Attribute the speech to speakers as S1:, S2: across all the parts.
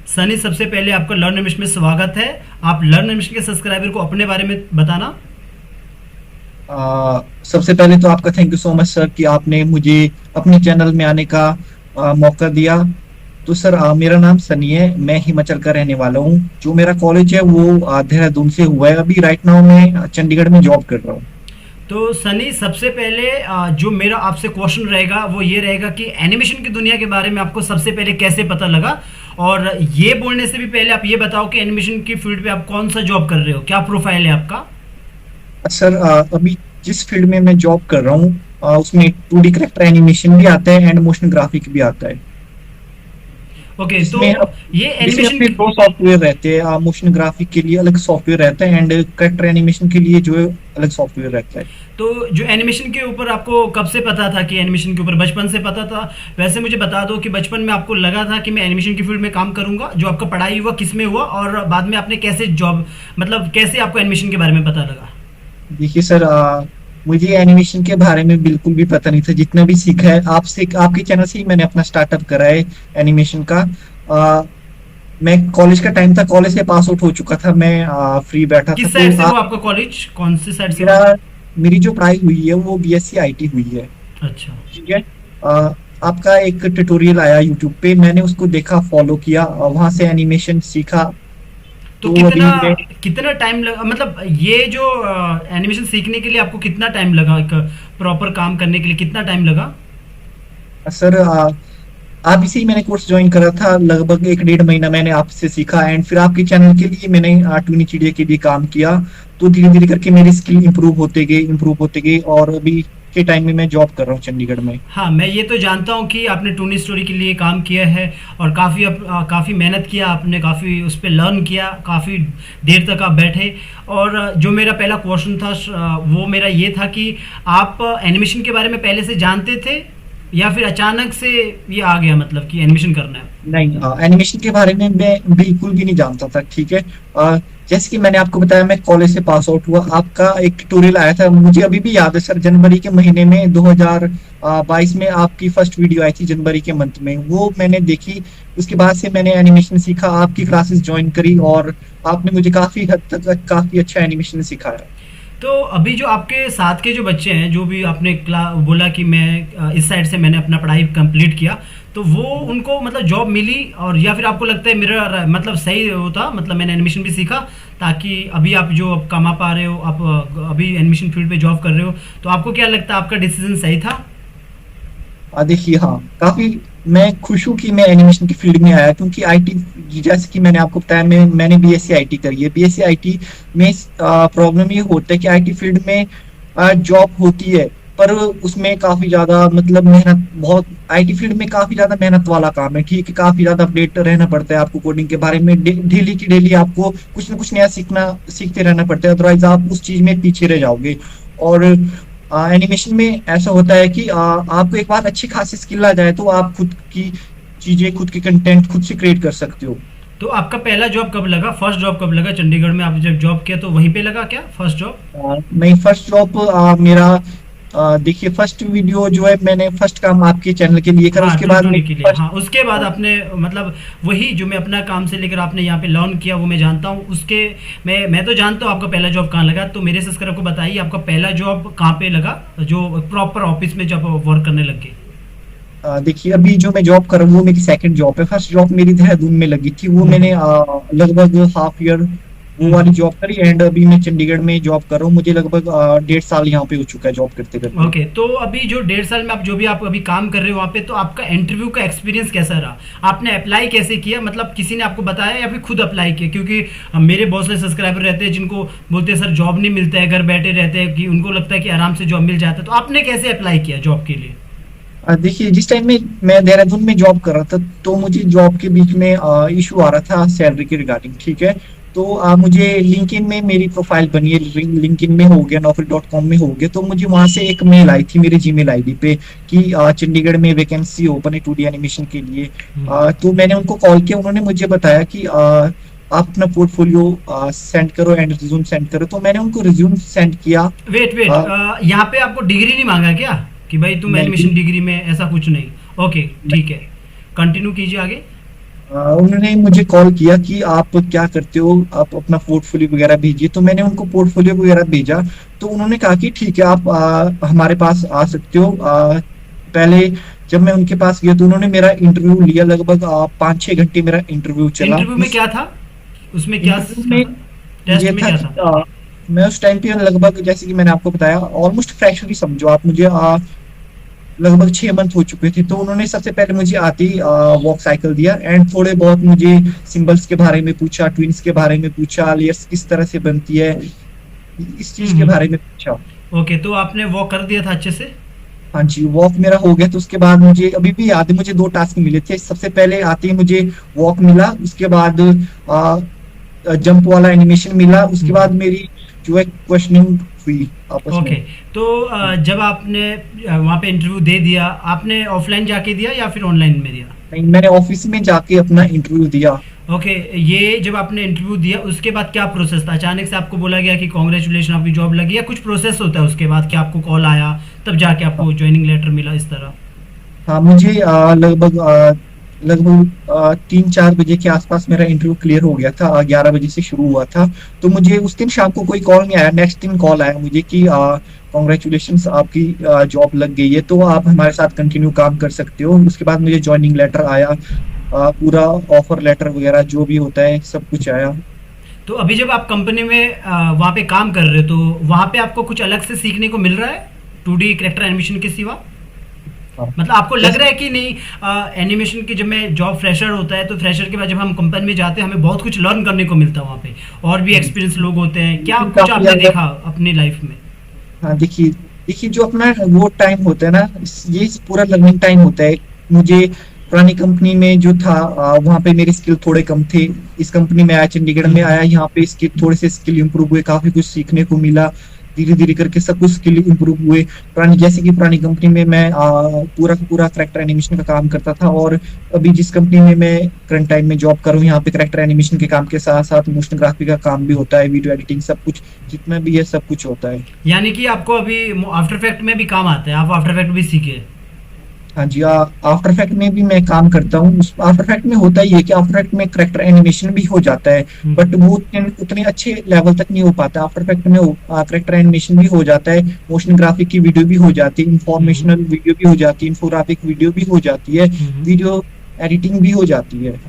S1: सनी, सबसे पहले आपका लर्न इंग्लिश में स्वागत है। आप लर्न इंग्लिश के सब्सक्राइबर को अपने बारे में बताना।
S2: सबसे पहले तो आपका thank you so much sir कि आपने मुझे अपने चैनल में आने का मौका दिया। तो सर मेरा नाम सनी है, मैं हिमाचल का रहने वाला हूँ। जो मेरा कॉलेज है वो देहरादून से हुआ है। अभी राइट नाउ मैं चंडीगढ़ में जॉब कर रहा हूँ।
S1: तो सनी, सबसे पहले जो मेरा आपसे क्वेश्चन रहेगा वो ये रहेगा कि एनिमेशन की दुनिया के बारे में आपको सबसे पहले कैसे पता लगा। और ये बोलने से भी पहले आप ये बताओ कि एनिमेशन की फील्ड पे आप कौन सा जॉब कर रहे हो, क्या प्रोफाइल है आपका।
S2: सर अभी जिस फील्ड में मैं जॉब कर रहा हूँ उसमें 2D करेक्टर एनिमेशन भी आता है एंड मोशन ग्राफिक भी आता है।
S1: ओके, तो
S2: इसमें
S1: ये
S2: इसमें
S1: एनिमेशन।
S2: अपने दो सॉफ्टवेयर रहते हैं। मोशन ग्राफिक के लिए अलग सॉफ्टवेयर रहता है एंड करेक्टर एनिमेशन के लिए जो है अलग सॉफ्टवेयर रहता है।
S1: तो जो एनिमेशन के ऊपर आपको कब से पता था कि एनिमेशन के ऊपर, बचपन से पता था? वैसे मुझे बता दो कि बचपन में आपको लगा था कि मैं एनिमेशन की फील्ड में काम करूंगा। जो आपका पढ़ाई हुआ किस में हुआ, और बाद में आपने कैसे जॉब, मतलब कैसे आपको एनिमेशन के बारे में पता लगा?
S2: देखिए सर मुझे एनिमेशन के बारे में बिल्कुल भी पता नहीं था। जितना भी सीखा है आपसे, आपके चैनल से ही मैंने अपना स्टार्टअप करा है एनिमेशन का। आ, मैं कॉलेज का टाइम था, कॉलेज से पास आउट हो चुका था मैं, फ्री बैठा था
S1: किस
S2: तो
S1: साइड से हुआ आपका कॉलेज, कौन सी साइड से
S2: मेरा
S1: हुआ?
S2: मेरी जो पढ़ाई हुई है वो बीएससी आईटी हुई है।
S1: अच्छा।
S2: ठीक है। आ, आपका एक ट्यूटोरियल आया यूट्यूब पे, मैंने उसको देखा, फॉलो किया, वहां से एनिमेशन सीखा।
S1: तो
S2: तो
S1: कितना
S2: अभी मैं
S1: कितना टाइम लगा, मतलब ये जो एनिमेशन सीखने के लिए आपको कितना टाइम लगा, एक प्रॉपर काम करने के लिए कितना टाइम लगा?
S2: सर आप इसे ही मैंने कोर्स ज्वाइन करा था, लगभग 1 डेढ़ महीना मैंने आपसे सीखा एंड फिर आपके चैनल के लिए मैंने टूनी चिड़िया के लिए काम किया। तो धीरे धीरे करके मेरी स्किल इंप्रूव होते गई और अभी के टाइम में मैं जॉब कर रहा हूँ चंडीगढ़ में।
S1: हाँ, मैं ये तो जानता हूँ कि आपने टूनी स्टोरी के लिए काम किया है, और काफ़ी मेहनत किया आपने, काफ़ी उस पर लर्न किया, काफ़ी देर तक आप बैठे। और जो मेरा पहला क्वेश्चन था वो मेरा ये था कि आप एनिमेशन के बारे में पहले से जानते थे, या फिर अचानक से ये आ गया मतलब कि एनिमेशन करना है?
S2: नहीं, एनिमेशन के बारे में मैं बिल्कुल भी नहीं जानता था। ठीक है। जैसे कि मैंने आपको बताया मैं कॉलेज से पास आउट हुआ, आपका एक ट्यूटोरियल आया था, मुझे अभी भी याद है सर, जनवरी के महीने में 2022 में आपकी फर्स्ट वीडियो आई थी जनवरी के मंथ में, वो मैंने देखी। उसके बाद से मैंने एनिमेशन सीखा, आपकी क्लासेस ज्वाइन करी और आपने मुझे काफी हद तक काफी अच्छा एनिमेशन सिखाया।
S1: तो अभी जो आपके साथ के जो बच्चे हैं, जो भी आपने बोला कि मैं इस साइड से मैंने अपना पढ़ाई कंप्लीट किया, तो वो उनको मतलब जॉब मिली, और या फिर आपको लगता है मेरा मतलब सही होता, मतलब मैंने एनिमेशन भी सीखा ताकि अभी आप जो अब कमा पा रहे हो, आप अभी एनिमेशन फील्ड पे जॉब कर रहे हो, तो आपको क्या लगता है आपका डिसीजन सही था?
S2: देखिए हाँ, काफी मैं खुश हूँ कि मैं एनिमेशन की फील्ड में आया, क्योंकि आईटी, जैसे कि मैंने आपको बताया, मैंने बीएससी आईटी करी है। बीएससी आईटी में प्रॉब्लम ये होता है कि आईटी फील्ड में जॉब होती है पर उसमें काफी ज्यादा मतलब मेहनत, बहुत आईटी फील्ड में काफी ज्यादा मेहनत वाला काम है। ठीक है, काफी ज्यादा अपडेट रहना पड़ता है आपको कोडिंग के बारे में, डेली की डेली आपको कुछ ना कुछ नया सीखते रहना पड़ता है, अदरवाइज आप उस चीज में पीछे रह जाओगे। और एनिमेशन में ऐसा होता है कि आपको एक बार अच्छी खासी स्किल आ जाए तो आप खुद की चीजें, खुद की कंटेंट खुद से क्रिएट कर सकते हो।
S1: तो आपका पहला जॉब कब लगा, फर्स्ट जॉब कब लगा चंडीगढ़ में? आप जब जॉब किया तो वहीं पे लगा क्या फर्स्ट जॉब?
S2: नहीं, फर्स्ट जॉब मेरा देखिए, फर्स्ट वीडियो जो है मैंने फर्स्ट काम आपके चैनल के लिए करा,
S1: हाँ,
S2: उसके बाद
S1: टूनी के
S2: मेरी
S1: लिए,
S2: फर्स्ट
S1: हाँ, उसके बाद आपने मतलब वही जो मैं अपना काम से लेकर आपने यहाँ पे लर्न किया वो मैं जानता हूँ उसके। मैं तो जानता हूँ आपका पहला जॉब कहाँ लगा, तो मेरे सब्सक्राइबर को बताइए आपका पहला जॉब कहाँ पे लगा, जो प्रॉपर ऑफिस में जब वर्क करने लग गए।
S2: देखिए, अभी जो मैं जॉब कर रहा हूँ वो मेरी सेकंड जॉब है। फर्स्ट जॉब मेरी देहरादून में लगी थी, वो मैंने लगभग हाफ ईयर वो वाली जॉब करी एंड अभी मैं चंडीगढ़ में जॉब कर रहा हूँ। मुझे लगभग 1.5 साल यहाँ पे हो चुका है जॉब करते करते।
S1: ओके, तो अभी जो 1.5 साल में आप जो भी आप अभी काम कर रहे हो वहाँ पे, तो आपका इंटरव्यू का एक्सपीरियंस कैसा रहा? आपने अप्लाई कैसे किया, मतलब किसी ने आपको बताया या फिर खुद अप्लाई किया? क्योंकि मेरे बहुत सारे सब्सक्राइबर रहते हैं जिनको बोलते हैं सर जॉब नहीं मिलता है, घर बैठे रहते हैं, कि उनको लगता है कि आराम से जॉब मिल जाता है, तो आपने कैसे अप्लाई किया जॉब के लिए?
S2: देखिए, जिस टाइम में मैं देहरादून में जॉब कर रहा था तो मुझे जॉब के बीच में इशू आ रहा था सैलरी के रिगार्डिंग। ठीक है। तो मुझे लिंक्डइन में मेरी प्रोफाइल बनी है, लिंक्डइन में हो गया, naukri.com में हो गया, तो मुझे वहां से एक मेल आई थी मेरे जीमेल आईडी पे कि चंडीगढ़ में वैकेंसी ओपन है 2D एनिमेशन के लिए। तो मैंने उनको कॉल किया, उन्होंने मुझे बताया कि आप अपना पोर्टफोलियो सेंड करो एंड रिज्यूम सेंड करो। तो मैंने उनको रिज्यूम सेंड किया।
S1: वेट वेट, यहाँ पे आपको डिग्री नहीं मांगा क्या, कि भाई तुम
S2: नहीं,
S1: एनिमेशन डिग्री में, ऐसा कुछ नहीं? ओके, ठीक है, कंटिन्यू कीजिए आगे।
S2: उन्होंने मुझे कॉल किया कि आप क्या करते हो, आप अपना पोर्टफोलियो वगैरह भेजिए। तो मैंने उनको पोर्टफोलियो वगैरह भेजा। तो उन्होंने कहा कि ठीक है, आप हमारे पास आ सकते हो। पहले जब मैं उनके पास गया तो उन्होंने मेरा इंटरव्यू लिया। लगभग 5-6 घंटे मेरा इंटरव्यू चला।
S1: इंटरव्यू में
S2: उस
S1: क्या था? उसमें क्या
S2: इंटरव्यू
S1: था?
S2: में
S1: टेस्ट
S2: ये
S1: में
S2: था
S1: क्या
S2: कि
S1: था?
S2: मैं उस टाइम पे लगभग, जैसे कि मैंने आपको बताया, ऑलमोस्ट फ्रेशर ही समझो आप मुझे। लगभग 6 मंथ हो चुके थे। तो उन्होंने सबसे पहले मुझे आते ही वॉक साइकिल दिया, एंड थोड़े बहुत मुझे सिंबल्स के बारे में पूछा, ट्विन्स के बारे में पूछा, लेयर्स किस तरह से बनती है, इस चीज के बारे में पूछा।
S1: ओके, तो आपने वॉक कर दिया था अच्छे से?
S2: हाँ जी, वॉक मेरा हो गया। तो उसके बाद मुझे अभी भी याद है, मुझे 2 टास्क मिले थे। सबसे पहले आते ही मुझे वॉक मिला, उसके बाद जंप वाला एनिमेशन मिला, उसके बाद मेरी जो है क्वेश्चनिंग हुई आपस में।
S1: ओके, तो जब आपने वहाँ पे इंटरव्यू दे दिया, आपने ऑफलाइन जाके दिया या फिर ऑनलाइन में दिया?
S2: नहीं, मैंने ऑफिस में जाके अपना इंटरव्यू दिया।
S1: ओके, ये जब आपने इंटरव्यू दिया उसके बाद क्या प्रोसेस था? अचानक से आपको बोला गया कि कॉन्ग्रेचुलेशन आपकी जॉब लगी, या कुछ प्रोसेस होता है उसके बाद कि आपको कॉल आया तब जाके आपको ज्वाइनिंग लेटर मिला इस तरह?
S2: हाँ, मुझे लगभग 3-4 बजे के आसपास मेरा इंटरव्यू क्लियर हो गया था। 11 बजे से शुरू हुआ था। तो मुझे उस दिन शाम को कोई कॉल नहीं आया। नेक्स्ट दिन कॉल आया मुझे कि कॉन्ग्रेचुलेशन, आपकी जॉब लग गई है, तो आप हमारे साथ कंटिन्यू काम कर सकते हो। उसके बाद मुझे ज्वाइनिंग लेटर आया, पूरा ऑफर लेटर वगैरह जो भी होता है सब कुछ आया।
S1: तो अभी जब आप कंपनी में वहाँ पे काम कर रहे हो तो वहाँ पे आपको कुछ अलग से सीखने को मिल रहा है 2D कैरेक्टर एनिमेशन के सिवा?
S2: हाँ,
S1: मतलब आपको लग
S2: जैसे
S1: रहा है कि नहीं, एनिमेशन की जब मैं जॉब फ्रेशर होता है तो फ्रेशर के बाद जब हम कंपनी में जाते हैं हमें बहुत कुछ लर्न करने को मिलता है वहाँ पे, और भी एक्सपीरियंस लोग होते हैं, क्या कुछ
S2: काफी
S1: आपने
S2: ज्यादा।
S1: देखा अपनी लाइफ में?
S2: हाँ, देखिए देखिए, जो अपना वो टाइम होता है ना, ये पूरा लर्निंग टाइम होता है। मुझे पुरानी कंपनी में जो था, वहाँ पे मेरे स्किल थोड़े कम थे। इस कंपनी में आया, चंडीगढ़ में आया, यहाँ पे स्किल थोड़े से स्किल इंप्रूव हुए, काफी कुछ सीखने को मिला। धीरे धीरे करके सब कुछ स्किल इंप्रूव हुए। पुरानी, जैसे कि पुरानी कंपनी में मैं पूरा का पूरा करेक्टर एनिमेशन का काम करता था, और अभी जिस कंपनी में मैं करंट टाइम में जॉब कर रहा हूँ, यहाँ पे करेक्टर एनिमेशन के काम के साथ साथ मोशन ग्राफिक का काम भी होता है, वीडियो एडिटिंग, सब कुछ जितना भी है सब कुछ होता है।
S1: यानी कि आपको अभी आफ्टर इफेक्ट में भी काम आता है, आप आफ्टर इफेक्ट भी सीखे?
S2: हाँ जी, आफ्टर इफेक्ट में भी मैं काम करता हूँ। आफ्टर इफेक्ट में होता ही है कि आफ्टर इफेक्ट में करेक्टर एनिमेशन भी हो जाता है, बट वो उतने अच्छे लेवल तक नहीं हो पाता। आफ्टर इफेक्ट में करेक्टर एनिमेशन भी हो जाता है, मोशन ग्राफिक की वीडियो भी हो जाती है, इंफॉर्मेशनल वीडियो भी हो जाती है, इंफोग्राफिक वीडियो भी हो जाती है, वीडियो एडिटिंग भी हो जाती है।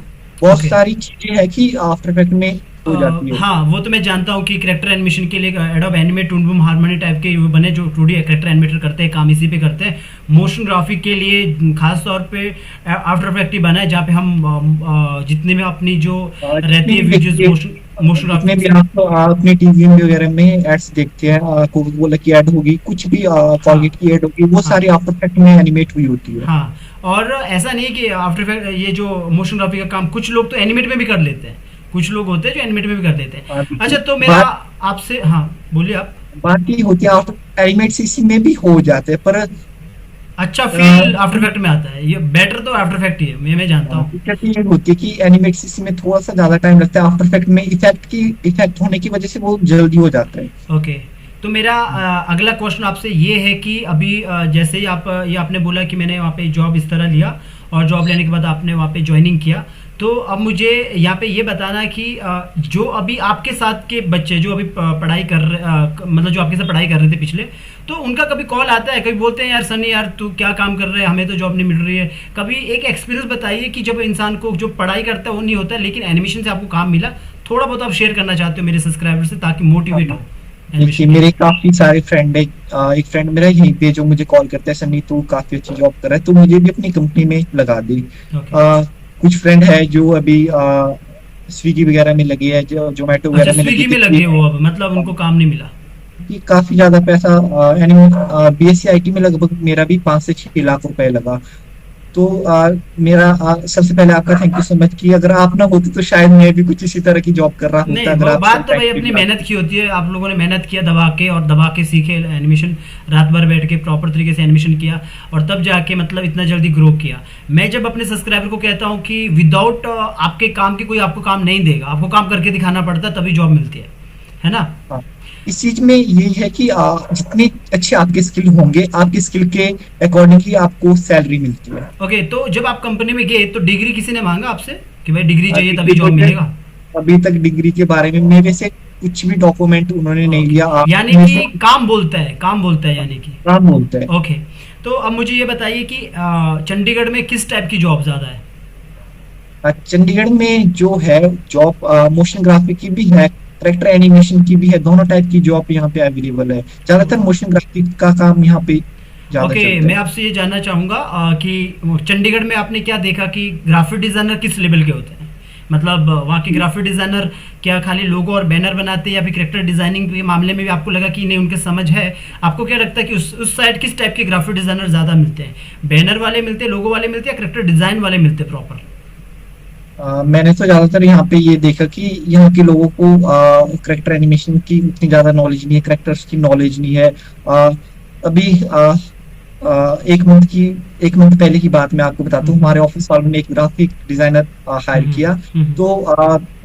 S2: बहुत
S1: ओके।
S2: सारी चीजें हैं कि आफ्टर इफेक्ट में हो जाती है।
S1: हाँ, वो तो मैं जानता हूँ कि करेक्टर एनिमेशन के लिए Adobe Animate, Toon Boom, Harmony type के वो बने जो 2D करेक्टर एनिमेटर करते हैं, काम इसी पे करते हैं। मोशन ग्राफिक के लिए खास तौर पे आफ्टर इफेक्ट ही बना है, जहाँ पे हम जितने में अपनी जो
S2: जितने
S1: रहती है
S2: भी
S1: वीडियोस
S2: देखिए,
S1: मोशन मोशन
S2: जितने
S1: ग्राफिक
S2: भी
S1: से।
S2: आप अपने टीवी वगैरह में एड्स देखते हैं, कोका कोला की एड होगी, कुछ भी
S1: हाँ,
S2: कॉलगेट की एड होगी, वो
S1: हाँ,
S2: सारी आफ्टर इफेक्ट में एनिमेट हुई होती है।
S1: हाँ। और ऐसा नहीं कि आफ्टर इफेक्ट ये जो मोशन ग्राफिक का काम कुछ लोग तो एनिमेट में भी कर लेते हैं, कुछ लोग होते हैं जो एनिमेट में भी कर लेते हैं।
S2: देखिए,
S1: अच्छा, तो मेरा
S2: बात
S1: आपसे, हाँ, बोलिए आप।
S2: बात ये होती है, आफ्टर एनिमेट सीसी में भी हो जाते हैं, पर
S1: अच्छा, फील आफ्टर इफेक्ट में आता है, ये बेटर तो आफ्टर इफेक्ट ही है, ये मैं जानता हूँ।
S2: दिक्कत ये होती है कि एनिमेट सीसी में थोड़ा सा ज्यादा टाइम लगता है। आफ्टर इफेक्ट में इफेक्ट होने की वजह से वो जल्दी हो जाता है।
S1: ओके, तो मेरा अगला क्वेश्चन आपसे ये है कि अभी जैसे ही आप ये आपने बोला कि मैंने वहाँ पे जॉब इस तरह लिया, और जॉब लेने के बाद आपने वहाँ पे ज्वाइनिंग किया, तो अब मुझे यहाँ पे ये बताना है कि जो अभी आपके साथ के बच्चे जो अभी पढ़ाई कर रहे, मतलब जो आपके साथ पढ़ाई कर रहे थे पिछले, तो उनका कभी कॉल आता है, कभी बोलते हैं यार सनी यार तू क्या काम कर रहे हैं, हमें तो जॉब नहीं मिल रही है? कभी एक एक्सपीरियंस बताइए कि जब इंसान को जो पढ़ाई करता है वो नहीं होता, लेकिन एनिमेशन से आपको काम मिला, थोड़ा बहुत आप शेयर करना चाहते हो मेरे सब्सक्राइबर से ताकि मोटिवेट हो
S2: देखिए,
S1: एनिमेशन के
S2: मेरे
S1: लिए।
S2: काफी सारे फ्रेंड है। एक फ्रेंड मेरा यहीं पे जो मुझे कॉल करता है, सनी तू काफी अच्छी जॉब कर रहा है, तो मुझे भी अपनी कंपनी में लगा दी।
S1: ओके।
S2: कुछ फ्रेंड है जो अभी स्विगी वगैरह में लगे हैं, जो जोमेटो
S1: अच्छा,
S2: वगैरह में लगे
S1: स्विगी में
S2: थे
S1: लगे वो, अब मतलब उनको काम नहीं मिला?
S2: कि काफी ज्यादा पैसा, बीएससी आईटी में लगभग मेरा भी 5 से 6 लाख रुपए लगा। तो मेरा सबसे पहले आपका थैंक यू सो मच कि अगर आप ना होते तो शायद मैं भी कुछ इसी तरह की जॉब कर रहा होता,
S1: नहीं,
S2: अगर
S1: वो
S2: आप सही
S1: बात तो
S2: टाइम
S1: भाई
S2: पे
S1: अपनी
S2: भी
S1: मेहनत
S2: आते।
S1: की होती है, आप लोगों ने मेहनत किया दबा के, और दबा के सीखे एनिमेशन, रात भर बैठ के प्रॉपर तरीके से एनिमेशन किया, और तब जाके मतलब इतना जल्दी ग्रो किया। मैं जब अपने सब्सक्राइबर को कहता हूँ कि विदाउट आपके काम के कोई आपको काम नहीं देगा, आपको काम करके दिखाना पड़ता है तभी जॉब मिलती है ना?
S2: हाँ, इस चीज में ये है कि जितने अच्छे आपके स्किल होंगे, आपके स्किल के अकॉर्डिंगली आपको सैलरी मिलती है।
S1: ओके, तो जब आप कंपनी में गए तो डिग्री किसी ने मांगा आपसे कि भाई डिग्री चाहिए तभी
S2: डिग्री
S1: जॉब
S2: तो
S1: मिलेगा?
S2: अभी तक डिग्री के बारे में मेरे से कुछ भी डॉक्यूमेंट उन्होंने नहीं
S1: ओके,
S2: लिया। आप
S1: यानी
S2: मेरे
S1: कि
S2: से
S1: काम बोलता है, काम बोलता है यानी कि।
S2: काम बोलते हैं।
S1: ओके। तो अब मुझे ये बताइए कि चंडीगढ़ में किस टाइप की जॉब ज़्यादा है?
S2: चंडीगढ़ में जो है जॉब, मोशन ग्राफिक की भी है, करेक्टर एनिमेशन की भी है, दोनों टाइप की जॉब यहाँ पे अवेलेबल है। ज्यादातर मोशन ग्राफिक का काम यहाँ पे ज्यादा
S1: ओके,
S2: चलता
S1: मैं
S2: है।
S1: आपसे ये जानना चाहूँगा कि वो चंडीगढ़ में आपने क्या देखा कि ग्राफिक डिज़ाइनर किस लेवल के होते हैं? मतलब वहाँ के ग्राफिक डिज़ाइनर क्या खाली लोगो और बैनर बनाते हैं, या फिर करेक्टर डिज़ाइनिंग के मामले में भी आपको लगा कि नहीं उनके समझ है? आपको क्या लगता है कि उस साइड किस टाइप के ग्राफिक डिज़ाइनर ज़्यादा मिलते हैं? बैनर वाले मिलते हैं, लोगो वाले मिलते हैं, या करेक्टर डिज़ाइन वाले मिलते हैं प्रॉपर?
S2: मैंने तो ज्यादातर यहाँ पे ये देखा कि यहाँ के लोगों को करेक्टर एनिमेशन की उतनी ज्यादा नॉलेज नहीं है, करेक्टर्स की नॉलेज नहीं है। अभी एक मंथ पहले की बात मैं आपको बताता हूँ।
S1: हम्म,
S2: हमारे ऑफिस वालों ने एक ग्राफिक डिजाइनर हायर
S1: हम्म,
S2: किया।
S1: हम्म,
S2: तो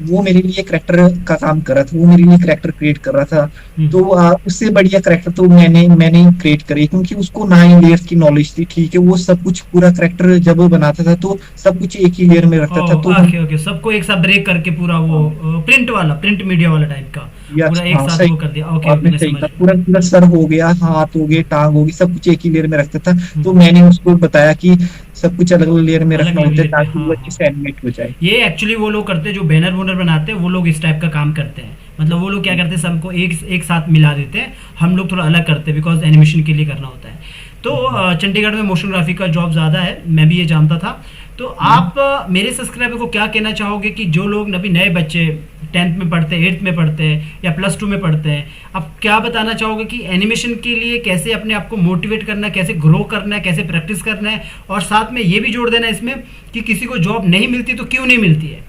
S2: वो मेरे लिए करेक्टर का काम कर रहा था, वो मेरे लिए करेक्टर क्रिएट कर रहा था।
S1: हम्म।
S2: तो उससे बढ़िया करेक्टर तो मैंने क्रिएट करी, क्योंकि उसको 9 लेयर्स की नॉलेज थी। ठीक है, वो सब कुछ पूरा करेक्टर जब वो बनाता था तो सब कुछ एक ही लेयर में रखता था। तो हम
S1: ओके ओके, सबको एक साथ ब्रेक करके पूरा वो प्रिंट वाला, प्रिंट मीडिया वाला टाइप का
S2: यस,
S1: पूरा एक
S2: हाँ
S1: साथ
S2: सही,
S1: वो कर दिया। ओके ओके,
S2: आपने
S1: मैं
S2: सही
S1: समझ
S2: कहा।
S1: गया।
S2: पूरा पूरा सर हो गया, हाथ हो गए, टांग होगी, सब कुछ एक ही लेयर में रखता था। तो
S1: हम्म,
S2: मैंने उसको बताया कि सब कुछ अलग अलग लेयर में
S1: अलग
S2: रखना
S1: अलग
S2: होता है
S1: लेयर पे,
S2: ताकि
S1: हाँ
S2: वो अच्छे
S1: हाँ।
S2: से एनिमेट हो जाए।
S1: ये एक्चुअली वो लोग करते हैं जो बैनर वूनर बनाते हैं, वो लोग इस टाइप का काम करते हैं। मतलब वो लोग क्या करते हैं, सबको एक एक साथ मिला देते हैं। हम लोग थोड़ा अलग करते हैं, बिकॉज एनिमेशन के लिए करना होता है। तो चंडीगढ़ में मोशन ग्राफिक का जॉब ज़्यादा है, मैं भी ये जानता था। तो आप मेरे सब्सक्राइबर को क्या कहना चाहोगे कि जो लोग अभी नए बच्चे 10th में पढ़ते हैं, 8th में पढ़ते हैं, या +2 में पढ़ते हैं, आप क्या बताना चाहोगे कि एनिमेशन के लिए कैसे अपने आप को मोटिवेट करना है, कैसे ग्रो करना है, कैसे प्रैक्टिस करना है? और साथ में ये भी जोड़ देना इसमें कि किसी को जॉब नहीं मिलती तो क्यों नहीं मिलती है,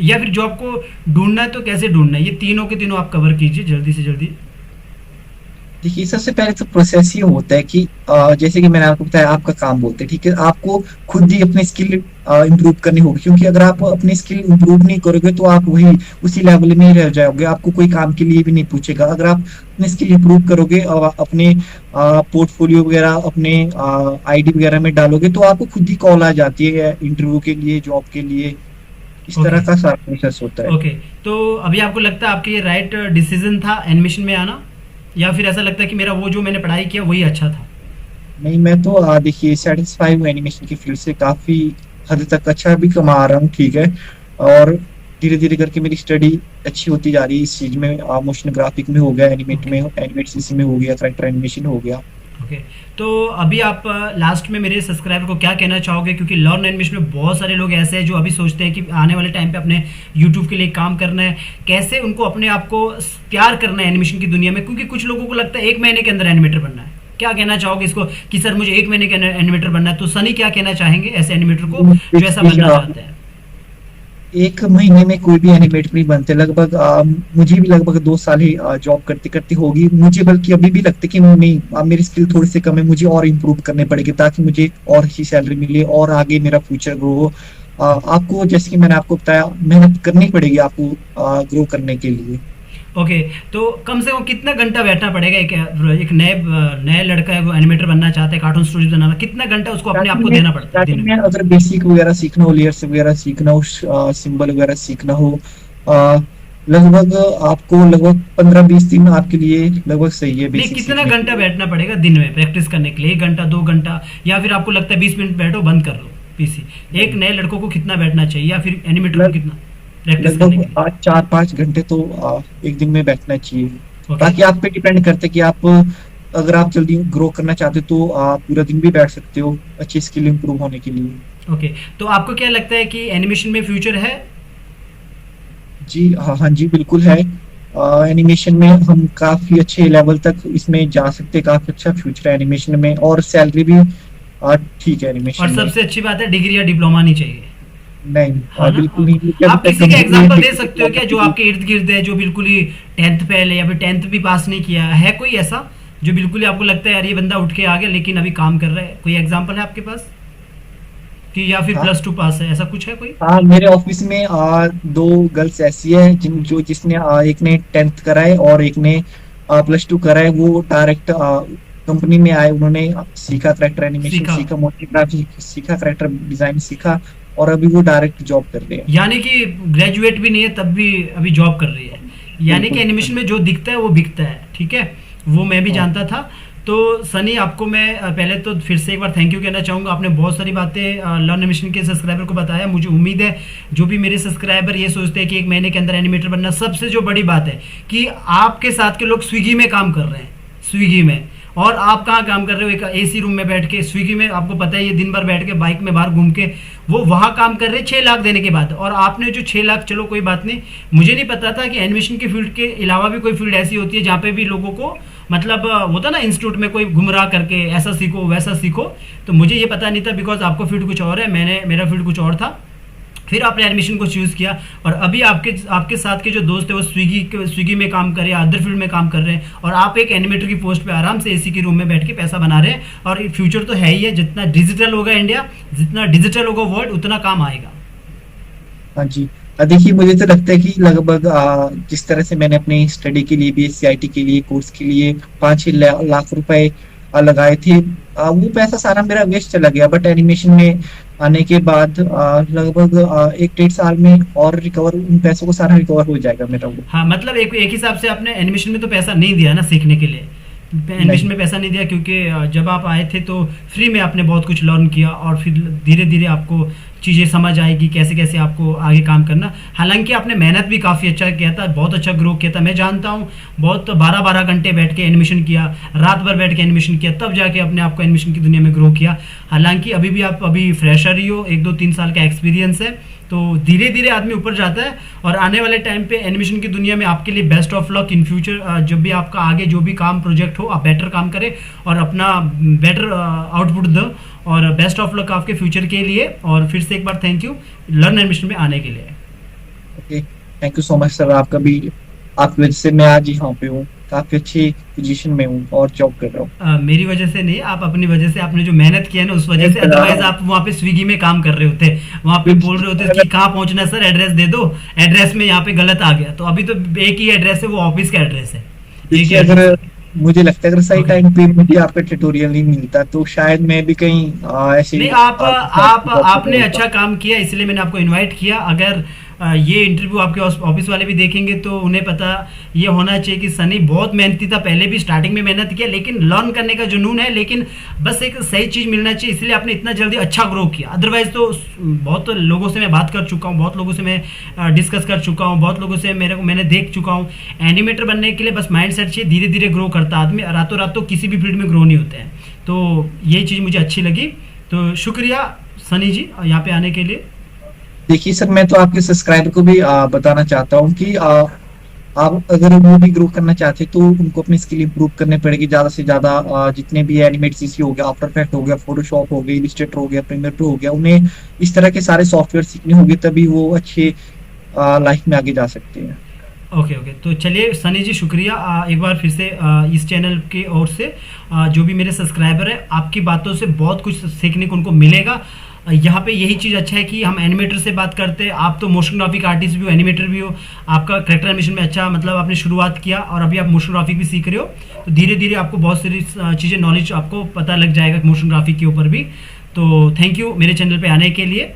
S1: या फिर जॉब को ढूंढना है तो कैसे ढूंढना है? ये तीनों के तीनों आप कवर कीजिए जल्दी से जल्दी।
S2: देखिए, सबसे पहले तो प्रोसेस ये होता है कि जैसे कि मैंने आपको बताया, आपका काम बोलते हैं। ठीक है, आपको खुद ही अपनी स्किल इंप्रूव करनी होगी, क्योंकि अगर आप अपनी स्किल इंप्रूव नहीं करोगे तो आप वही उसी लेवल में ही रह जाओगे, आपको कोई काम के लिए भी नहीं पूछेगा। अगर आप अपनी स्किल इंप्रूव करोगे और अपने पोर्टफोलियो वगैरह, अपने आईडी वगैरह में डालोगे, तो आपको खुद ही कॉल आ जाती है इंटरव्यू के लिए, जॉब के लिए। इस
S1: ओके
S2: तरह का सारा प्रोसेस होता है।
S1: ओके। तो अभी आपको लगता है आपके ये राइट डिसीजन था एनिमेशन में आना, या फिर ऐसा लगता है कि मेरा वो जो मैंने पढ़ाई किया वही अच्छा था?
S2: नहीं, मैं तो देखिए सेटिस्फाई हूँ एनिमेशन की फील्ड से, काफी हद तक अच्छा भी कमा रहा हूँ। ठीक है, और धीरे धीरे करके मेरी स्टडी अच्छी होती जा रही है इस चीज में। मोशन ग्राफिक में हो गया,
S1: ओके
S2: एनिमेट सीसी में हो गया, करेक्टर एनिमेशन हो गया।
S1: ओके। तो अभी आप लास्ट में मेरे सब्सक्राइबर को क्या कहना चाहोगे, क्योंकि लर्न एनिमेशन में बहुत सारे लोग ऐसे हैं जो अभी सोचते हैं कि आने वाले टाइम पे अपने यूट्यूब के लिए काम करना है, कैसे उनको अपने आप को तैयार करना है एनिमेशन की दुनिया में? क्योंकि कुछ लोगों को लगता है 1 महीने के अंदर एनिमेटर बनना है। क्या कहना चाहोगे इसको कि सर मुझे 1 महीने के अंदर एनिमेटर बनना है? तो सनी क्या कहना चाहेंगे ऐसे एनिमेटर को जो ऐसा बनना चाहते हैं?
S2: 1 महीने में कोई भी एनिमेटर नहीं बनते। लगभग मुझे भी लगभग 2 साल ही जॉब करते करते होगी मुझे, बल्कि अभी भी लगता है कि नहीं, मेरी स्किल थोड़ी सी कम है, मुझे और इम्प्रूव करने पड़ेगी ताकि मुझे और अच्छी सैलरी मिले और आगे मेरा फ्यूचर ग्रो हो। आपको, जैसे कि मैंने आपको बताया, मेहनत करनी पड़ेगी आपको ग्रो करने के लिए।
S1: ओके। तो कम से कम कितना घंटा बैठना पड़ेगा? एक नए नए लड़का है, वो एनिमेटर बनना चाहता है, कार्टून स्टोरीज बनाना, कितना घंटा उसको अपने आप को देना पड़ता है दिन
S2: स्टार्टिंग
S1: में?
S2: में अगर बेसिक वगैरह सीखना हो, लेयर्स वगैरह सीखना हो, सिंबल वगैरह सीखना हो, आ, लगभग आपको लगभग 15-20 दिन आपके लिए लगभग सही है
S1: नहीं,
S2: बेसिक
S1: कितना
S2: सीखने के
S1: घंटा
S2: लिए।
S1: बैठना पड़ेगा दिन में प्रैक्टिस करने के लिए? 1 घंटा, 2 घंटा, या फिर आपको लगता है 20 मिनट बैठो बंद कर लो पीसी? एक नए लड़कों को कितना बैठना चाहिए, या फिर एनिमेटर को
S2: लग,
S1: कितना प्रैक्टिस करने के
S2: लगभग
S1: लिए?
S2: 4-5 घंटे तो एक दिन में बैठना चाहिए।
S1: ओके
S2: बाकी आप पे डिपेंड करते हैं कि आप, अगर आप जल्दी ग्रो करना चाहते हो तो आप पूरा दिन भी बैठ सकते हो अच्छी स्किल इंप्रूव होने के लिए।
S1: ओके। तो आपको क्या लगता है कि एनिमेशन में फ्यूचर है?
S2: जी हाँ, हाँ जी, बिल्कुल है। एनिमेशन में हम काफी अच्छे लेवल तक इसमें जा सकते हैं, काफी अच्छा फ्यूचर है एनिमेशन में, और सैलरी भी ठीक है
S1: और
S2: एनिमेशन में।
S1: सबसे अच्छी बात है डिग्री या डिप्लोमा नहीं चाहिए,
S2: नहीं,
S1: है ना?
S2: बिल्कुल नहीं,
S1: ओके।
S2: क्योंकि अभी
S1: आप
S2: तक
S1: किसी का
S2: कंपनी
S1: एग्जांपल
S2: में
S1: दे सकते हो क्या जो आपके इर्द गिर्द है, जो बिल्कुल ही 10th फेल है, या फिर 10th भी पास नहीं किया है? कोई ऐसा जो बिल्कुल ही आपको लगता है यार ये बंदा उठ के आ गया लेकिन अभी काम कर रहा है? कोई एग्जांपल है आपके पास? कि या फिर
S2: हाँ,
S1: +2 पास है, ऐसा कुछ है कोई?
S2: हाँ, मेरे ऑफिस में 2 गर्ल्स ऐसी है जिसने एक ने 10th करा है और एक ने +2 करा है। वो डायरेक्ट कंपनी में आए, उन्होंने सीखा करेक्टर एनिमेशन
S1: सीखा।
S2: सीखा, मोशन ग्राफिक सीखा, करेक्टर डिजाइन सीखा, और अभी वो डायरेक्ट जॉब कर रहे हैं।
S1: यानी कि ग्रेजुएट भी नहीं है तब भी अभी जॉब कर रही है। यानी कि
S2: बिल्कुल।
S1: एनिमेशन में जो दिखता है वो बिकता है, ठीक है, वो मैं भी
S2: हाँ
S1: जानता था। तो सनी, आपको मैं पहले तो फिर से एक बार थैंक यू कहना चाहूँगा। आपने बहुत सारी बातें लर्न एनिमेशन के सब्सक्राइबर को बताया। मुझे उम्मीद है जो भी मेरे सब्सक्राइबर ये सोचते हैं कि एक महीने के अंदर एनिमेटर बनना, सबसे जो बड़ी बात है कि आपके साथ के लोग स्विगी में काम कर रहे हैं, स्विगी में, और आप कहाँ काम कर रहे हो, एक एसी रूम में बैठ के। स्विगी में आपको पता है ये दिन भर बैठ के बाइक में बाहर घूम के वो वहाँ काम कर रहे हैं 6 लाख देने के बाद। और आपने जो 6 लाख, चलो कोई बात नहीं, मुझे नहीं पता था कि एनिमेशन की फील्ड के अलावा भी कोई फील्ड ऐसी होती है जहाँ पे भी लोगों को मतलब होता ना इंस्टीट्यूट में कोई गुमराह करके ऐसा सीखो वैसा सीखो। तो मुझे ये पता नहीं था, बिकॉज आपको फील्ड कुछ और है, मेरा फील्ड कुछ और था। फिर आपने एडमिशन को चूज़ किया और अभी आपके आपके साथ के जो दोस्त है वो स्विगी में काम कर रहे हैं, अदर फील्ड में काम कर रहे हैं, और आप एक एनिमेटर की पोस्ट पे आराम से एसी के रूम में बैठ के पैसा बना रहे हैं। और फ्यूचर तो है ही है, जितना डिजिटल होगा इंडिया, जितना डिजिटल होगा वर्ल्ड, उतना काम आएगा।
S2: हाँ जी। देखिए मुझे तो लगता है कि लगभग जिस तरह से मैंने अपनी स्टडी के लिए बीएससी के लिए कोर्स के लिए 5-6 लाख रुपए लगाए थे, वो पैसा सारा मेरा वेस्ट चला गया। बट एनिमेशन में आने के बाद लगभग 1-1.5 साल में और रिकवर, उन पैसों को सारा रिकवर हो जाएगा मेरा वो।
S1: हाँ, मतलब एक हिसाब से आपने एनिमेशन में तो पैसा नहीं दिया ना सीखने के लिए, एनिमेशन
S2: नहीं।
S1: में पैसा नहीं दिया, क्योंकि जब आप आए थे तो फ्री में आपने बहुत कुछ लर्न किया और फिर धीरे धीरे आपको चीज़ें समझ आएगी कैसे कैसे आपको आगे काम करना। हालांकि आपने मेहनत भी काफ़ी अच्छा किया था, बहुत अच्छा ग्रो किया था, मैं जानता हूँ। बहुत 12-12 घंटे बैठ के एनिमेशन किया, रात भर बैठ के एनिमेशन किया, तब जाके अपने आप को एनिमेशन की दुनिया में ग्रो किया। हालांकि अभी भी आप अभी फ्रेशर ही हो, 1-2-3 साल का एक्सपीरियंस है, तो धीरे धीरे आदमी ऊपर जाता है। और आने वाले टाइम पे एनिमेशन की दुनिया में आपके लिए best of luck in future. जब भी आपका आगे जो भी काम प्रोजेक्ट हो, आप बेटर काम करें और अपना बेटर आउटपुट दो, और बेस्ट ऑफ लक आपके फ्यूचर के लिए। और फिर से एक बार थैंक यू लर्न एनिमेशन में आने के लिए।
S2: Okay, thank you so much sir. आपका भी, आपकी वजह से मैं आज यहाँ पे हूँ, काफी अच्छी पोजीशन में हूँ और जॉब कर रहा हूँ।
S1: मेरी वजह से नहीं, आप अपनी वजह से, आपने जो मेहनत किया है ना उस वजह से, अदरवाइज आप वहाँ पे स्विगी में काम कर रहे होते, वहाँ पे बोल रहे होते कि कहाँ पहुँचना है सर, एड्रेस दे दो, एड्रेस में यहाँ पे गलत आ गया। तो अभी तो एक ही एड्रेस है, वो ऑफिस का एड्रेस है, एक ही
S2: देखिए
S1: एड्रेस।
S2: अगर मुझे लगता है अगर सही
S1: ओके,
S2: टाइम पे मुझे आपका ट्यूटोरियल नहीं मिलता तो शायद मैं भी कहीं ऐसे
S1: नहीं, आप आपने अच्छा काम किया, इसलिए मैंने आपको इनवाइट किया। अगर ये इंटरव्यू आपके ऑफिस वाले भी देखेंगे तो उन्हें पता ये होना चाहिए कि सनी बहुत मेहनती था, पहले भी स्टार्टिंग में मेहनत किया, लेकिन लर्न करने का जुनून है, लेकिन बस एक सही चीज़ मिलना चाहिए, इसलिए आपने इतना जल्दी अच्छा ग्रो किया। अदरवाइज तो बहुत लोगों से मैं बात कर चुका हूँ, बहुत लोगों से मैं डिस्कस कर चुका हूँ, बहुत लोगों से मैंने देख चुका हूँ। एनिमेटर बनने के लिए बस माइंड सेट चाहिए, धीरे धीरे ग्रो करता आदमी, रातों रात तो किसी भी फील्ड में ग्रो नहीं होते हैं। तो ये चीज़ मुझे अच्छी लगी, तो शुक्रिया सनी जी यहाँ पे आने के लिए।
S2: देखिए सर, मैं तो आपके सब्सक्राइबर को भी बताना चाहता हूँ कि आप अगर वो भी ग्रो करना चाहते हैं तो उनको अपनी स्किल इंप्रूव करने पड़ेगी ज्यादा से ज्यादा। जितने भी एनिमेट सीसी हो गया, आफ्टर इफेक्ट हो गया, फोटोशॉप हो गया, इलस्ट्रेटर हो गया, प्रीमियर प्रो हो गया, उन्हें इस तरह के सारे सॉफ्टवेयर सीखने होंगे, तभी वो अच्छे लाइफ में आगे जा सकते हैं।
S1: ओके ओके, तो चलिए सनी जी शुक्रिया एक बार फिर से इस चैनल की ओर से। जो भी मेरे सब्सक्राइबर है, आपकी बातों से बहुत कुछ सीखने को उनको मिलेगा। यहाँ पे यही चीज़ अच्छा है कि हम एनिमेटर से बात करते हैं, आप तो मोशन ग्राफिक आर्टिस्ट भी हो, एनिमेटर भी हो, आपका करेक्टर एनिमेशन में अच्छा मतलब आपने शुरुआत किया और अभी आप मोशन ग्राफिक भी सीख रहे हो, तो धीरे धीरे आपको बहुत सारी चीज़ें नॉलेज आपको पता लग जाएगा मोशन ग्राफिक के ऊपर भी। तो थैंक यू मेरे चैनल पे आने के लिए।